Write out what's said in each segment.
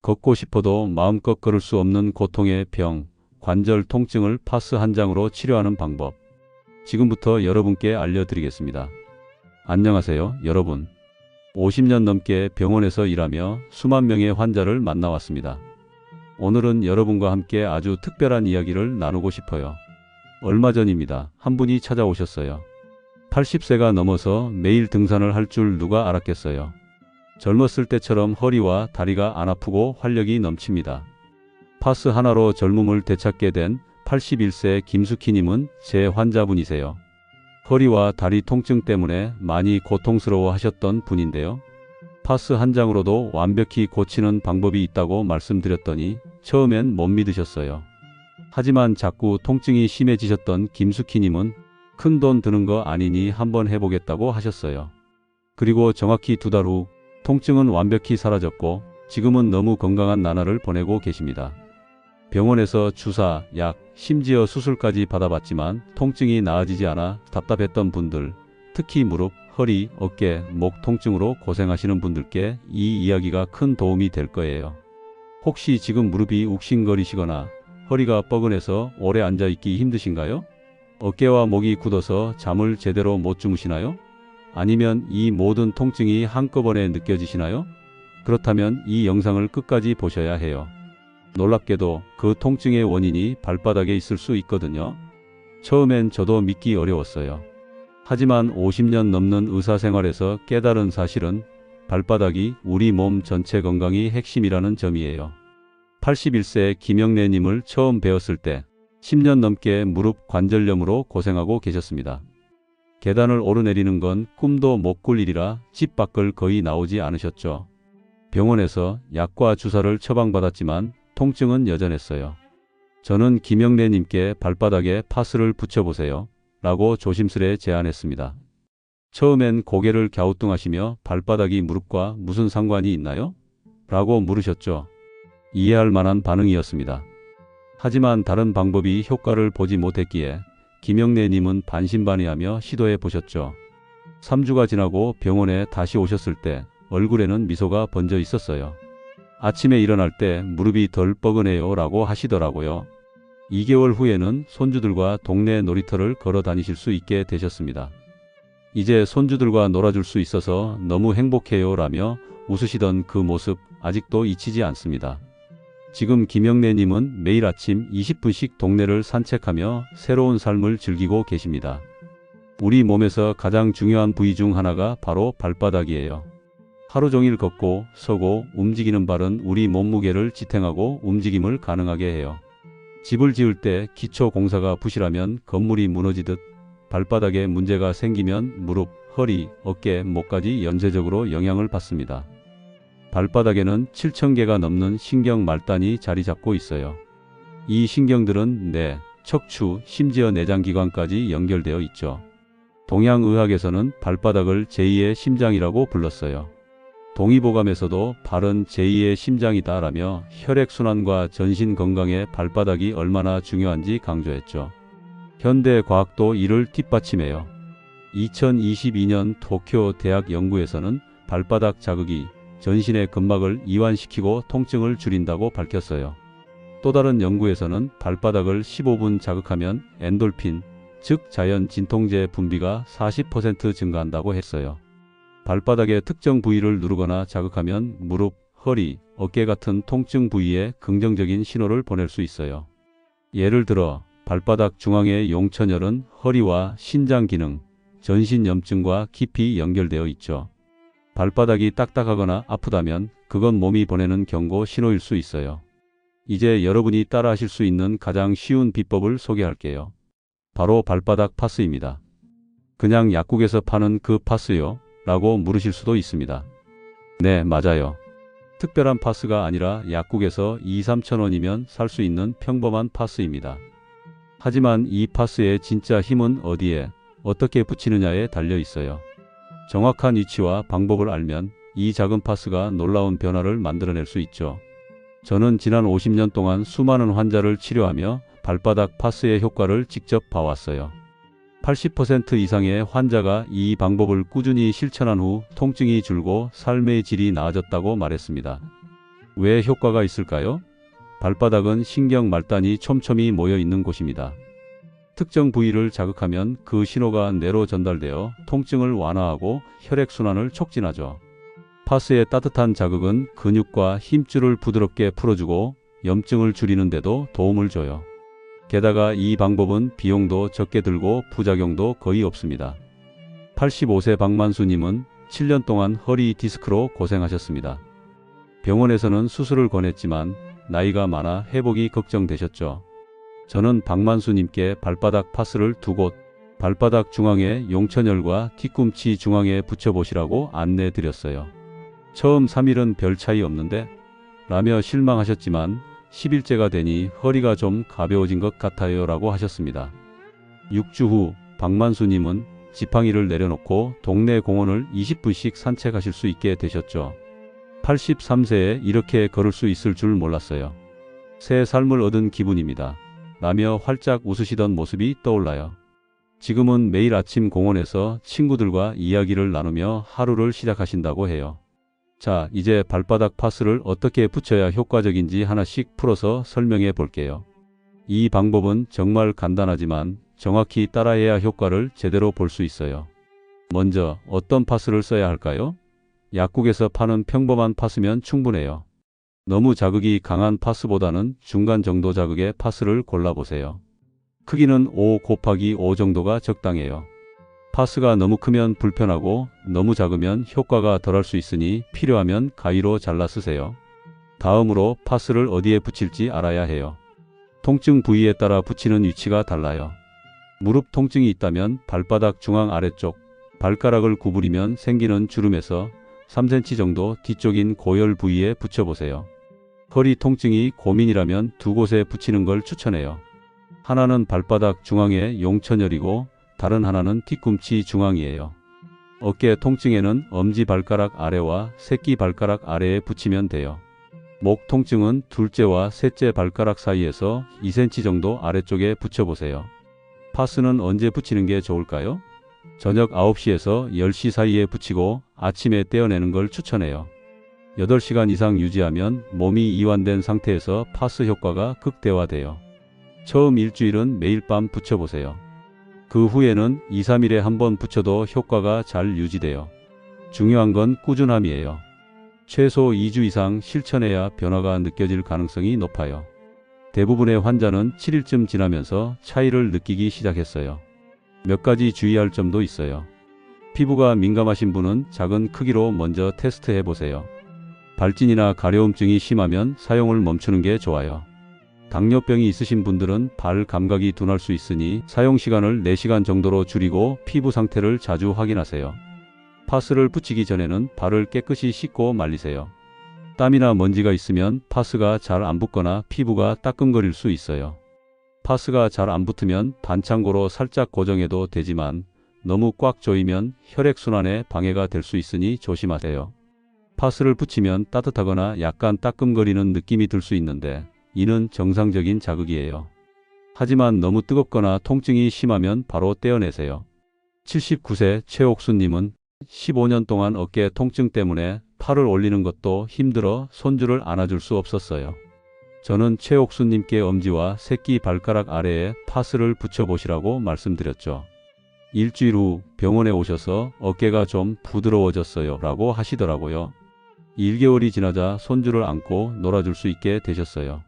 걷고 싶어도 마음껏 걸을 수 없는 고통의 병, 관절 통증을 파스 한 장으로 치료하는 방법. 지금부터 여러분께 알려드리겠습니다. 안녕하세요, 여러분. 50년 넘게 병원에서 일하며 수만 명의 환자를 만나왔습니다. 오늘은 여러분과 함께 아주 특별한 이야기를 나누고 싶어요. 얼마 전입니다. 한 분이 찾아오셨어요. 80세가 넘어서 매일 등산을 할 줄 누가 알았겠어요. 젊었을 때처럼 허리와 다리가 안 아프고 활력이 넘칩니다. 파스 하나로 젊음을 되찾게 된 81세 김숙희님은 제 환자분이세요. 허리와 다리 통증 때문에 많이 고통스러워 하셨던 분인데요. 파스 한 장으로도 완벽히 고치는 방법이 있다고 말씀드렸더니 처음엔 못 믿으셨어요. 하지만 자꾸 통증이 심해지셨던 김숙희님은 큰 돈 드는 거 아니니 한번 해보겠다고 하셨어요. 그리고 정확히 2달 후 통증은 완벽히 사라졌고 지금은 너무 건강한 나날을 보내고 계십니다. 병원에서 주사, 약, 심지어 수술까지 받아봤지만 통증이 나아지지 않아 답답했던 분들, 특히 무릎, 허리, 어깨, 목 통증으로 고생하시는 분들께 이 이야기가 큰 도움이 될 거예요. 혹시 지금 무릎이 욱신거리시거나 허리가 뻐근해서 오래 앉아있기 힘드신가요? 어깨와 목이 굳어서 잠을 제대로 못 주무시나요? 아니면 이 모든 통증이 한꺼번에 느껴지시나요? 그렇다면 이 영상을 끝까지 보셔야 해요. 놀랍게도 그 통증의 원인이 발바닥에 있을 수 있거든요. 처음엔 저도 믿기 어려웠어요. 하지만 50년 넘는 의사생활에서 깨달은 사실은 발바닥이 우리 몸 전체 건강이 핵심이라는 점이에요. 81세 김영래님을 처음 배웠을 때 10년 넘게 무릎 관절염으로 고생하고 계셨습니다. 계단을 오르내리는 건 꿈도 못 꿀 일이라 집 밖을 거의 나오지 않으셨죠. 병원에서 약과 주사를 처방받았지만 통증은 여전했어요. 저는 김영래님께 발바닥에 파스를 붙여보세요 라고 조심스레 제안했습니다. 처음엔 고개를 갸우뚱하시며 발바닥이 무릎과 무슨 상관이 있나요? 라고 물으셨죠. 이해할 만한 반응이었습니다. 하지만 다른 방법이 효과를 보지 못했기에 김영래님은 반신반의하며 시도해 보셨죠. 3주가 지나고 병원에 다시 오셨을 때 얼굴에는 미소가 번져 있었어요. 아침에 일어날 때 무릎이 덜 뻐근해요 라고 하시더라고요. 2개월 후에는 손주들과 동네 놀이터를 걸어 다니실 수 있게 되셨습니다. 이제 손주들과 놀아줄 수 있어서 너무 행복해요 라며 웃으시던 그 모습 아직도 잊히지 않습니다. 지금 김영래님은 매일 아침 20분씩 동네를 산책하며 새로운 삶을 즐기고 계십니다. 우리 몸에서 가장 중요한 부위 중 하나가 바로 발바닥이에요. 하루 종일 걷고 서고 움직이는 발은 우리 몸무게를 지탱하고 움직임을 가능하게 해요. 집을 지을 때 기초 공사가 부실하면 건물이 무너지듯 발바닥에 문제가 생기면 무릎, 허리, 어깨, 목까지 연쇄적으로 영향을 받습니다. 발바닥에는 7,000개가 넘는 신경 말단이 자리 잡고 있어요. 이 신경들은 뇌, 척추, 심지어 내장기관까지 연결되어 있죠. 동양의학에서는 발바닥을 제2의 심장이라고 불렀어요. 동의보감에서도 발은 제2의 심장이다라며 혈액순환과 전신 건강에 발바닥이 얼마나 중요한지 강조했죠. 현대 과학도 이를 뒷받침해요. 2022년 도쿄 대학 연구에서는 발바닥 자극이 전신의 근막을 이완시키고 통증을 줄인다고 밝혔어요. 또 다른 연구에서는 발바닥을 15분 자극하면 엔돌핀, 즉 자연 진통제 분비가 40% 증가한다고 했어요. 발바닥의 특정 부위를 누르거나 자극하면 무릎, 허리, 어깨 같은 통증 부위에 긍정적인 신호를 보낼 수 있어요. 예를 들어 발바닥 중앙의 용천혈은 허리와 신장 기능, 전신 염증과 깊이 연결되어 있죠. 발바닥이 딱딱하거나 아프다면 그건 몸이 보내는 경고 신호일 수 있어요. 이제 여러분이 따라하실 수 있는 가장 쉬운 비법을 소개할게요. 바로 발바닥 파스입니다. 그냥 약국에서 파는 그 파스요? 라고 물으실 수도 있습니다. 네, 맞아요. 특별한 파스가 아니라 약국에서 2-3천 원이면 살 수 있는 평범한 파스입니다. 하지만 이 파스의 진짜 힘은 어디에, 어떻게 붙이느냐에 달려 있어요. 정확한 위치와 방법을 알면 이 작은 파스가 놀라운 변화를 만들어낼 수 있죠. 저는 지난 50년 동안 수많은 환자를 치료하며 발바닥 파스의 효과를 직접 봐왔어요. 80% 이상의 환자가 이 방법을 꾸준히 실천한 후 통증이 줄고 삶의 질이 나아졌다고 말했습니다. 왜 효과가 있을까요? 발바닥은 신경 말단이 촘촘히 모여 있는 곳입니다. 특정 부위를 자극하면 그 신호가 뇌로 전달되어 통증을 완화하고 혈액순환을 촉진하죠. 파스의 따뜻한 자극은 근육과 힘줄을 부드럽게 풀어주고 염증을 줄이는 데도 도움을 줘요. 게다가 이 방법은 비용도 적게 들고 부작용도 거의 없습니다. 85세 박만수님은 7년 동안 허리 디스크로 고생하셨습니다. 병원에서는 수술을 권했지만 나이가 많아 회복이 걱정되셨죠. 저는 박만수님께 발바닥 파스를 2곳, 발바닥 중앙에 용천혈과 뒤꿈치 중앙에 붙여보시라고 안내드렸어요. 처음 3일은 별 차이 없는데? 라며 실망하셨지만 10일째가 되니 허리가 좀 가벼워진 것 같아요 라고 하셨습니다. 6주 후 박만수님은 지팡이를 내려놓고 동네 공원을 20분씩 산책하실 수 있게 되셨죠. 83세에 이렇게 걸을 수 있을 줄 몰랐어요. 새 삶을 얻은 기분입니다. 라며 활짝 웃으시던 모습이 떠올라요. 지금은 매일 아침 공원에서 친구들과 이야기를 나누며 하루를 시작하신다고 해요. 자, 이제 발바닥 파스를 어떻게 붙여야 효과적인지 하나씩 풀어서 설명해 볼게요. 이 방법은 정말 간단하지만 정확히 따라해야 효과를 제대로 볼 수 있어요. 먼저 어떤 파스를 써야 할까요? 약국에서 파는 평범한 파스면 충분해요. 너무 자극이 강한 파스보다는 중간 정도 자극의 파스를 골라보세요. 크기는 5×5 정도가 적당해요. 파스가 너무 크면 불편하고 너무 작으면 효과가 덜할 수 있으니 필요하면 가위로 잘라 쓰세요. 다음으로 파스를 어디에 붙일지 알아야 해요. 통증 부위에 따라 붙이는 위치가 달라요. 무릎 통증이 있다면 발바닥 중앙 아래쪽, 발가락을 구부리면 생기는 주름에서 3cm 정도 뒤쪽인 고열 부위에 붙여보세요. 허리 통증이 고민이라면 2곳에 붙이는 걸 추천해요. 하나는 발바닥 중앙의 용천혈이고 다른 하나는 뒤꿈치 중앙이에요. 어깨 통증에는 엄지발가락 아래와 새끼발가락 아래에 붙이면 돼요. 목 통증은 둘째와 셋째 발가락 사이에서 2cm 정도 아래쪽에 붙여보세요. 파스는 언제 붙이는 게 좋을까요? 저녁 9시에서 10시 사이에 붙이고 아침에 떼어내는 걸 추천해요. 8시간 이상 유지하면 몸이 이완된 상태에서 파스 효과가 극대화돼요. 처음 일주일은 매일 밤 붙여보세요. 그 후에는 2-3일에 한 번 붙여도 효과가 잘 유지돼요. 중요한 건 꾸준함이에요. 최소 2주 이상 실천해야 변화가 느껴질 가능성이 높아요. 대부분의 환자는 7일쯤 지나면서 차이를 느끼기 시작했어요. 몇 가지 주의할 점도 있어요. 피부가 민감하신 분은 작은 크기로 먼저 테스트해 보세요. 발진이나 가려움증이 심하면 사용을 멈추는 게 좋아요. 당뇨병이 있으신 분들은 발 감각이 둔할 수 있으니 사용 시간을 4시간 정도로 줄이고 피부 상태를 자주 확인하세요. 파스를 붙이기 전에는 발을 깨끗이 씻고 말리세요. 땀이나 먼지가 있으면 파스가 잘 안 붙거나 피부가 따끔거릴 수 있어요. 파스가 잘 안 붙으면 반창고로 살짝 고정해도 되지만 너무 꽉 조이면 혈액순환에 방해가 될 수 있으니 조심하세요. 파스를 붙이면 따뜻하거나 약간 따끔거리는 느낌이 들 수 있는데 이는 정상적인 자극이에요. 하지만 너무 뜨겁거나 통증이 심하면 바로 떼어내세요. 79세 최옥수님은 15년 동안 어깨 통증 때문에 팔을 올리는 것도 힘들어 손주를 안아줄 수 없었어요. 저는 최옥수님께 엄지와 새끼 발가락 아래에 파스를 붙여보시라고 말씀드렸죠. 일주일 후 병원에 오셔서 어깨가 좀 부드러워졌어요 라고 하시더라고요. 1개월이 지나자 손주를 안고 놀아줄 수 있게 되셨어요.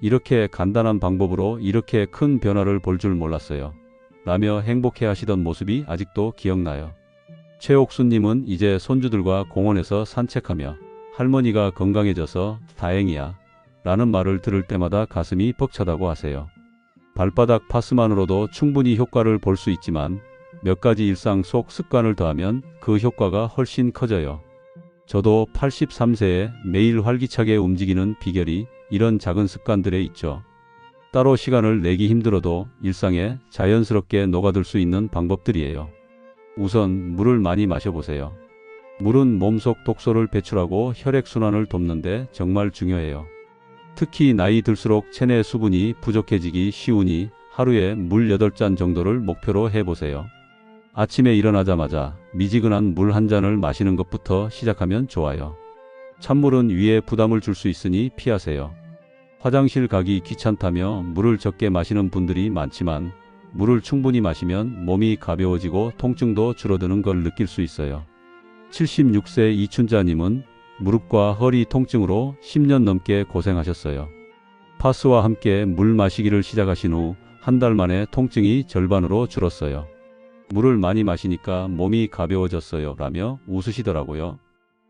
이렇게 간단한 방법으로 이렇게 큰 변화를 볼 줄 몰랐어요. 라며 행복해 하시던 모습이 아직도 기억나요. 최옥수님은 이제 손주들과 공원에서 산책하며 할머니가 건강해져서 다행이야 라는 말을 들을 때마다 가슴이 벅차다고 하세요. 발바닥 파스만으로도 충분히 효과를 볼 수 있지만 몇 가지 일상 속 습관을 더하면 그 효과가 훨씬 커져요. 저도 83세에 매일 활기차게 움직이는 비결이 이런 작은 습관들에 있죠. 따로 시간을 내기 힘들어도 일상에 자연스럽게 녹아들 수 있는 방법들이에요. 우선 물을 많이 마셔보세요. 물은 몸속 독소를 배출하고 혈액순환을 돕는데 정말 중요해요. 특히 나이 들수록 체내 수분이 부족해지기 쉬우니 하루에 물 8잔 정도를 목표로 해보세요. 아침에 일어나자마자 미지근한 물 한 잔을 마시는 것부터 시작하면 좋아요. 찬물은 위에 부담을 줄 수 있으니 피하세요. 화장실 가기 귀찮다며 물을 적게 마시는 분들이 많지만 물을 충분히 마시면 몸이 가벼워지고 통증도 줄어드는 걸 느낄 수 있어요. 76세 이춘자님은 무릎과 허리 통증으로 10년 넘게 고생하셨어요. 파스와 함께 물 마시기를 시작하신 후 한 달 만에 통증이 절반으로 줄었어요. 물을 많이 마시니까 몸이 가벼워졌어요 라며 웃으시더라고요.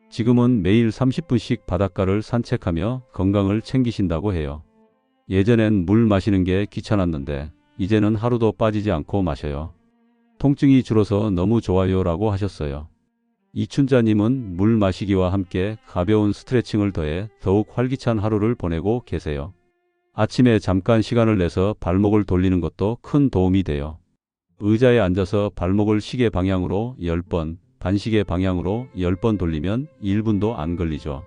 지금은 매일 30분씩 바닷가를 산책하며 건강을 챙기신다고 해요. 예전엔 물 마시는 게 귀찮았는데 이제는 하루도 빠지지 않고 마셔요. 통증이 줄어서 너무 좋아요 라고 하셨어요. 이춘자님은 물 마시기와 함께 가벼운 스트레칭을 더해 더욱 활기찬 하루를 보내고 계세요. 아침에 잠깐 시간을 내서 발목을 돌리는 것도 큰 도움이 돼요. 의자에 앉아서 발목을 시계 방향으로 10번, 반시계 방향으로 10번 돌리면 1분도 안 걸리죠.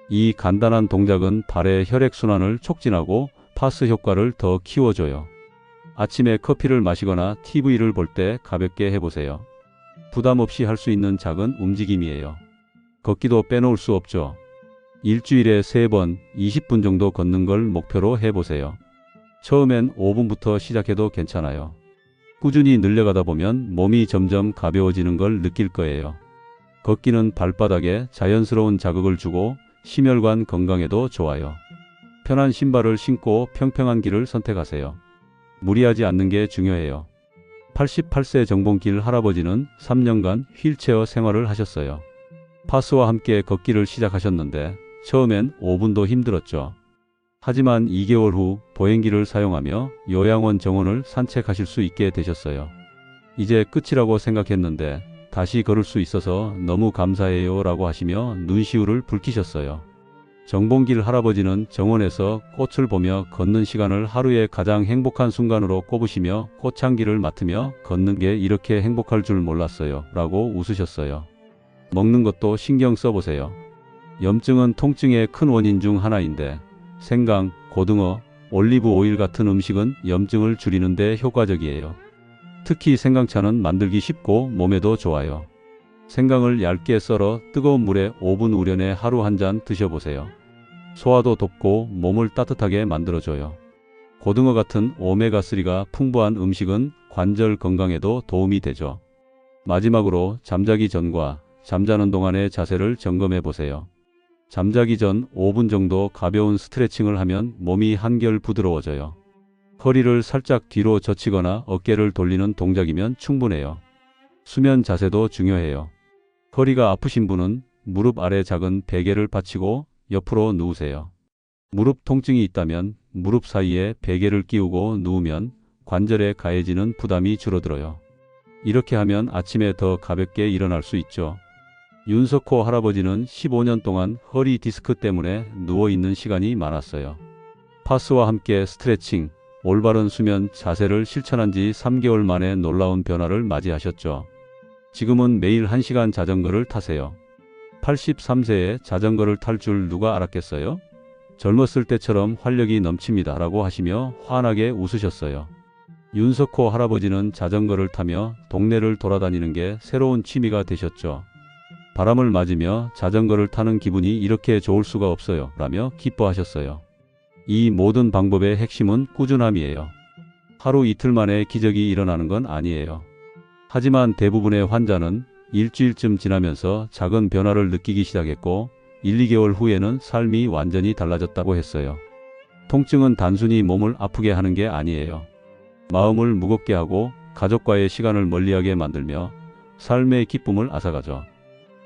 이 간단한 동작은 발의 혈액순환을 촉진하고 파스 효과를 더 키워줘요. 아침에 커피를 마시거나 TV를 볼 때 가볍게 해보세요. 부담 없이 할 수 있는 작은 움직임이에요. 걷기도 빼놓을 수 없죠. 일주일에 3번, 20분 정도 걷는 걸 목표로 해보세요. 처음엔 5분부터 시작해도 괜찮아요. 꾸준히 늘려가다 보면 몸이 점점 가벼워지는 걸 느낄 거예요. 걷기는 발바닥에 자연스러운 자극을 주고 심혈관 건강에도 좋아요. 편한 신발을 신고 평평한 길을 선택하세요. 무리하지 않는 게 중요해요. 88세 정봉길 할아버지는 3년간 휠체어 생활을 하셨어요. 파스와 함께 걷기를 시작하셨는데 처음엔 5분도 힘들었죠. 하지만 2개월 후 보행기를 사용하며 요양원 정원을 산책하실 수 있게 되셨어요. 이제 끝이라고 생각했는데 다시 걸을 수 있어서 너무 감사해요 라고 하시며 눈시울을 붉히셨어요. 정봉길 할아버지는 정원에서 꽃을 보며 걷는 시간을 하루의 가장 행복한 순간으로 꼽으시며 꽃향기를 맡으며 걷는 게 이렇게 행복할 줄 몰랐어요 라고 웃으셨어요. 먹는 것도 신경 써보세요. 염증은 통증의 큰 원인 중 하나인데 생강, 고등어, 올리브 오일 같은 음식은 염증을 줄이는 데 효과적이에요. 특히 생강차는 만들기 쉽고 몸에도 좋아요. 생강을 얇게 썰어 뜨거운 물에 5분 우려내 하루 한 잔 드셔보세요. 소화도 돕고 몸을 따뜻하게 만들어줘요. 고등어 같은 오메가3가 풍부한 음식은 관절 건강에도 도움이 되죠. 마지막으로 잠자기 전과 잠자는 동안의 자세를 점검해 보세요. 잠자기 전 5분 정도 가벼운 스트레칭을 하면 몸이 한결 부드러워져요. 허리를 살짝 뒤로 젖히거나 어깨를 돌리는 동작이면 충분해요. 수면 자세도 중요해요. 허리가 아프신 분은 무릎 아래 작은 베개를 받치고 옆으로 누우세요. 무릎 통증이 있다면 무릎 사이에 베개를 끼우고 누우면 관절에 가해지는 부담이 줄어들어요. 이렇게 하면 아침에 더 가볍게 일어날 수 있죠. 윤석호 할아버지는 15년 동안 허리 디스크 때문에 누워있는 시간이 많았어요. 파스와 함께 스트레칭, 올바른 수면 자세를 실천한 지 3개월 만에 놀라운 변화를 맞이하셨죠. 지금은 매일 1시간 자전거를 타세요. 83세에 자전거를 탈 줄 누가 알았겠어요? 젊었을 때처럼 활력이 넘칩니다 라고 하시며 환하게 웃으셨어요. 윤석호 할아버지는 자전거를 타며 동네를 돌아다니는 게 새로운 취미가 되셨죠. 바람을 맞으며 자전거를 타는 기분이 이렇게 좋을 수가 없어요 라며 기뻐하셨어요. 이 모든 방법의 핵심은 꾸준함이에요. 하루 이틀 만에 기적이 일어나는 건 아니에요. 하지만 대부분의 환자는 일주일쯤 지나면서 작은 변화를 느끼기 시작했고 1, 2개월 후에는 삶이 완전히 달라졌다고 했어요. 통증은 단순히 몸을 아프게 하는 게 아니에요. 마음을 무겁게 하고 가족과의 시간을 멀리하게 만들며 삶의 기쁨을 앗아가죠.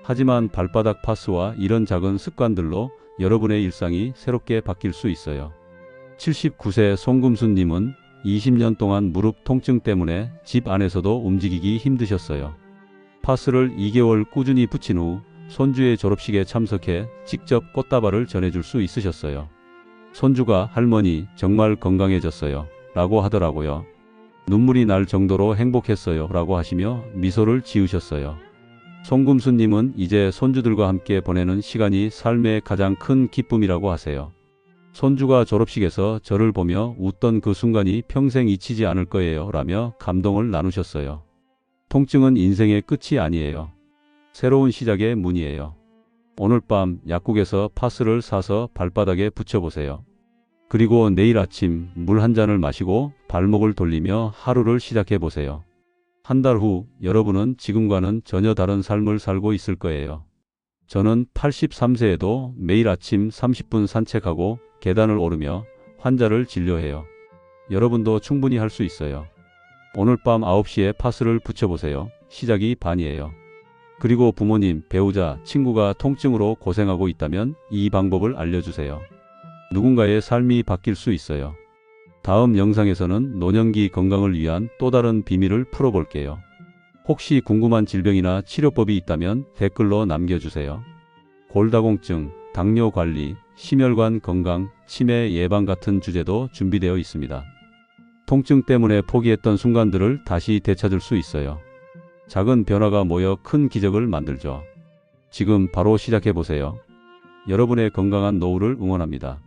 하지만 발바닥 파스와 이런 작은 습관들로 여러분의 일상이 새롭게 바뀔 수 있어요. 79세 송금수님은 20년 동안 무릎 통증 때문에 집 안에서도 움직이기 힘드셨어요. 파스를 2개월 꾸준히 붙인 후 손주의 졸업식에 참석해 직접 꽃다발을 전해줄 수 있으셨어요. 손주가 할머니 정말 건강해졌어요 라고 하더라고요. 눈물이 날 정도로 행복했어요 라고 하시며 미소를 지으셨어요. 송금수님은 이제 손주들과 함께 보내는 시간이 삶의 가장 큰 기쁨이라고 하세요. 손주가 졸업식에서 저를 보며 웃던 그 순간이 평생 잊히지 않을 거예요 라며 감동을 나누셨어요. 통증은 인생의 끝이 아니에요. 새로운 시작의 문이에요. 오늘 밤 약국에서 파스를 사서 발바닥에 붙여보세요. 그리고 내일 아침 물 한 잔을 마시고 발목을 돌리며 하루를 시작해 보세요. 한 달 후 여러분은 지금과는 전혀 다른 삶을 살고 있을 거예요. 저는 83세에도 매일 아침 30분 산책하고 계단을 오르며 환자를 진료해요. 여러분도 충분히 할 수 있어요. 오늘 밤 9시에 파스를 붙여보세요. 시작이 반이에요. 그리고 부모님, 배우자, 친구가 통증으로 고생하고 있다면 이 방법을 알려주세요. 누군가의 삶이 바뀔 수 있어요. 다음 영상에서는 노년기 건강을 위한 또 다른 비밀을 풀어볼게요. 혹시 궁금한 질병이나 치료법이 있다면 댓글로 남겨주세요. 골다공증, 당뇨 관리, 심혈관 건강, 치매 예방 같은 주제도 준비되어 있습니다. 통증 때문에 포기했던 순간들을 다시 되찾을 수 있어요. 작은 변화가 모여 큰 기적을 만들죠. 지금 바로 시작해보세요. 여러분의 건강한 노후를 응원합니다.